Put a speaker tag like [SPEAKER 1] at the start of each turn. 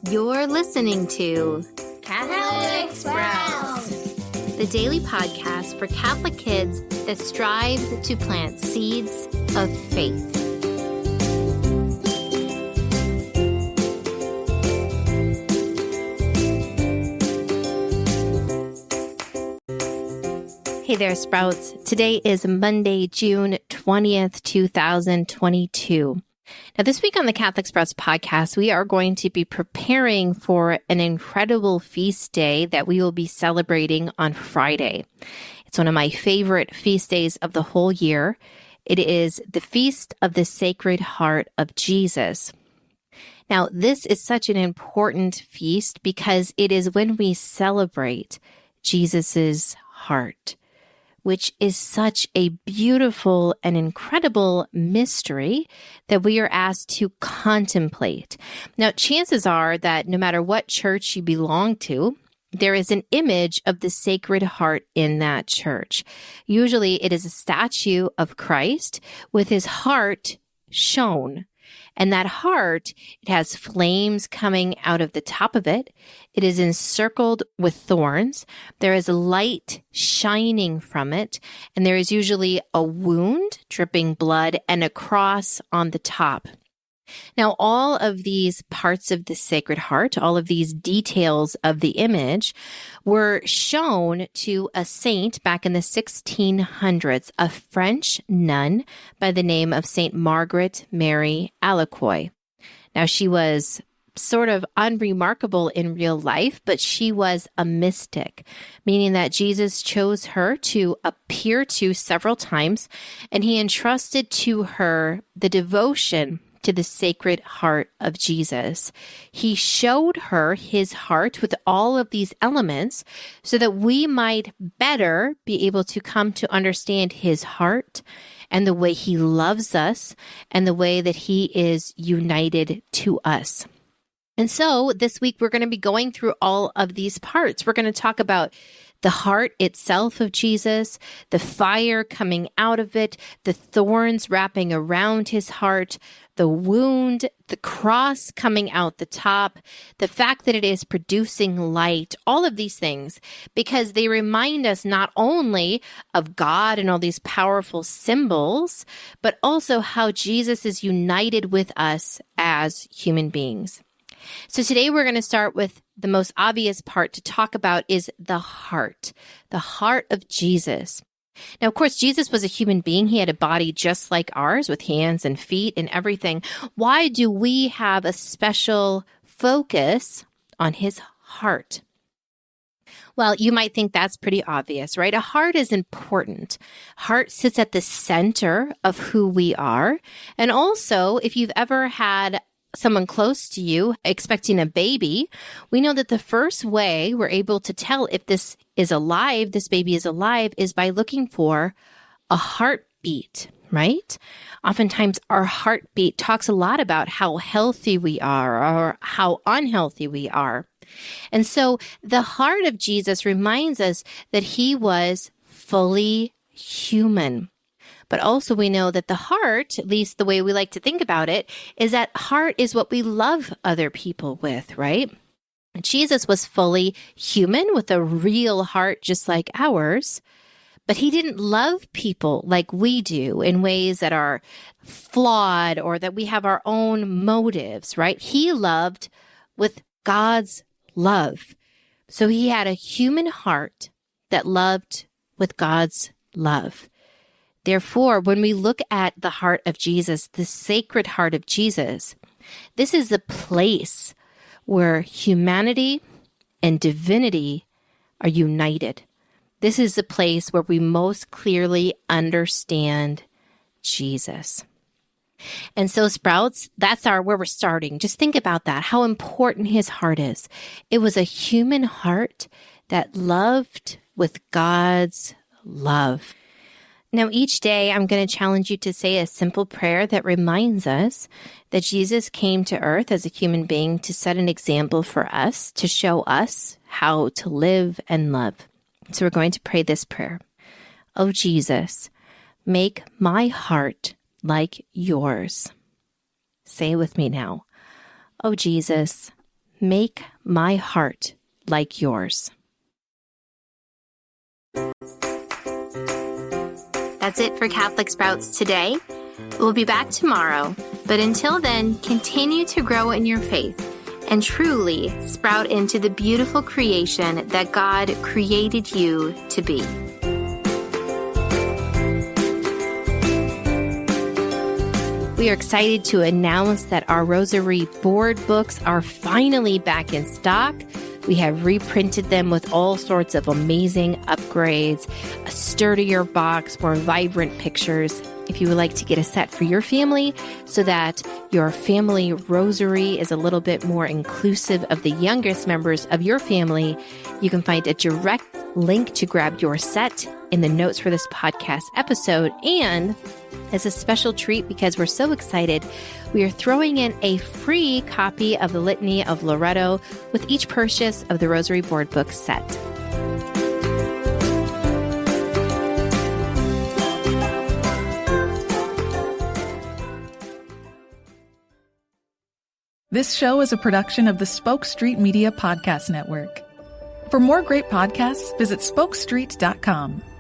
[SPEAKER 1] You're listening to
[SPEAKER 2] Catholic Sprouts,
[SPEAKER 1] the daily podcast for Catholic kids that strives to plant seeds of faith. Hey there, Sprouts. Today is Monday, June 20th, 2022. Now, this week on the Catholic Sprouts podcast, we are going to be preparing for an incredible feast day that we will be celebrating on Friday. It's one of my favorite feast days of the whole year. It is the Feast of the Sacred Heart of Jesus. Now, this is such an important feast because it is when we celebrate Jesus's heart, which is such a beautiful and incredible mystery that we are asked to contemplate. Now, chances are that no matter what church you belong to, there is an image of the Sacred Heart in that church. Usually it is a statue of Christ with his heart shown. And that heart, it has flames coming out of the top of it. It is encircled with thorns. There is light shining from it. And there is usually a wound dripping blood and a cross on the top. Now, all of these parts of the Sacred Heart, all of these details of the image were shown to a saint back in the 1600s, a French nun by the name of Saint Margaret Mary Alacoque. Now, she was sort of unremarkable in real life, but she was a mystic, meaning that Jesus chose her to appear to several times, and he entrusted to her the devotion to the Sacred Heart of Jesus. He showed her his heart with all of these elements so that we might better be able to come to understand his heart and the way he loves us and the way that he is united to us. And so this week, we're going to be going through all of these parts. We're going to talk about the heart itself of Jesus, the fire coming out of it, the thorns wrapping around his heart, the wound, the cross coming out the top, the fact that it is producing light, all of these things, because they remind us not only of God and all these powerful symbols, but also how Jesus is united with us as human beings. So today we're going to start with the most obvious part to talk about is the heart of Jesus. Now, of course, Jesus was a human being. He had a body just like ours with hands and feet and everything. Why do we have a special focus on his heart? Well, you might think that's pretty obvious, right? A heart is important. Heart sits at the center of who we are. And also, if you've ever had someone close to you expecting a baby, we know that the first way we're able to tell if this baby is alive, is by looking for a heartbeat, right? Oftentimes our heartbeat talks a lot about how healthy we are or how unhealthy we are. And so the heart of Jesus reminds us that he was fully human. But also we know that the heart, at least the way we like to think about it, is that heart is what we love other people with, right? Jesus was fully human with a real heart just like ours, but he didn't love people like we do in ways that are flawed or that we have our own motives, right? He loved with God's love. So he had a human heart that loved with God's love. Therefore, when we look at the heart of Jesus, the Sacred Heart of Jesus, this is the place where humanity and divinity are united. This is the place where we most clearly understand Jesus. And so, Sprouts, that's where we're starting. Just think about that, how important his heart is. It was a human heart that loved with God's love. Now, each day, I'm going to challenge you to say a simple prayer that reminds us that Jesus came to earth as a human being to set an example for us, to show us how to live and love. So we're going to pray this prayer. Oh, Jesus, make my heart like yours. Say it with me now. Oh, Jesus, make my heart like yours. That's it for Catholic Sprouts today. We'll be back tomorrow, but until then, continue to grow in your faith and truly sprout into the beautiful creation that God created you to be. We are excited to announce that our Rosary board books are finally back in stock. We have reprinted them with all sorts of amazing upgrades, a sturdier box, more vibrant pictures. If you would like to get a set for your family so that your family rosary is a little bit more inclusive of the youngest members of your family, you can find a direct link to grab your set in the notes for this podcast episode. And as a special treat, because we're so excited, we are throwing in a free copy of the Litany of Loretto with each purchase of the Rosary Board Book set.
[SPEAKER 3] This show is a production of the Spoke Street Media Podcast Network. For more great podcasts, visit spokestreet.com.